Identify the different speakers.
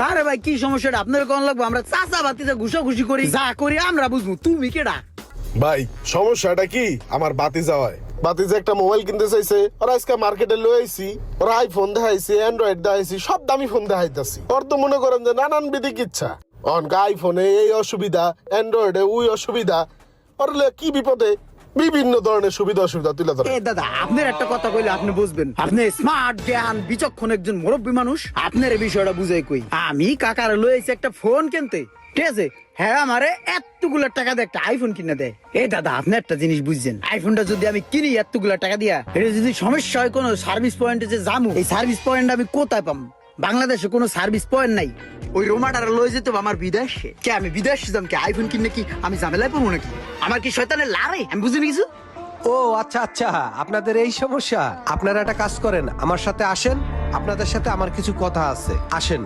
Speaker 1: আরে ভাই কি সমস্যাটা আপনার কোন লাগবো? আমরা চাচা বাতিতে ঘুষাঘুষি করি, যা করি আমরা বুঝবো, তুমি কেডা?
Speaker 2: ভাই সমস্যাটা কি? আমার বাতি যাওয়ায় বাতিজে একটা মোবাইল কিনতে চাইছে, ওরা আজকে মার্কেটে লয়ে আইছি, ওরা আইফোন দেখাইছে, অ্যান্ড্রয়েড দেখাইছি, সব দামি ফোন দেখাইতাছি। ওর তো মনে করেন যে নানান বিধিক ইচ্ছা, অনকা আইফোনে এই অসুবিধা, অ্যান্ড্রয়েডে ওই অসুবিধা, ওর কি বিপদে বিভিন্ন ধরনের সুবিধা অসুবিধা তুলে ধরে।
Speaker 1: এ দাদা, আপনার একটা কথা কইলে আপনি বুঝবেন, আপনি স্মার্ট জ্ঞান বিচক্ষণ একজন মুরব্বী মানুষ, আপনার এই বিষয়টা বুঝাই কই। আমি কাকার লইছি একটা ফোন কিনতে, ঠিক আছে? হ্যাঁ, আমারে এতগুলা টাকা দিয়ে একটা আইফোন কিনে দেয়। এই দাদা, আপনি একটা জিনিস বুঝছেন, আইফোনটা যদি আমি কিনি এতগুলা টাকা দিয়া, এটা যদি সমস্যা হয় কোনো সার্ভিস পয়েন্টে যে যামু, এই সার্ভিস পয়েন্ট আমি কোথায় পাম? বাংলাদেশে কোনো সার্ভিস পয়েন্ট নাই। ওই রোমাটার লয়ে যেতে হবে আমার বিদেশে। কে আমি বিদেশে যাম? কে আইফোন কিনে কি আমি ঝামেলায় পড়বো নাকি? আমার কি শয়তানের লারে? আমি বুঝিনি কিছু।
Speaker 3: ও আচ্ছা আচ্ছা, আপনাদের এই সমস্যা। আপনারা একটা কাজ করেন, আমার সাথে আসেন, আপনাদের সাথে আমার কিছু কথা আছে, আসেন।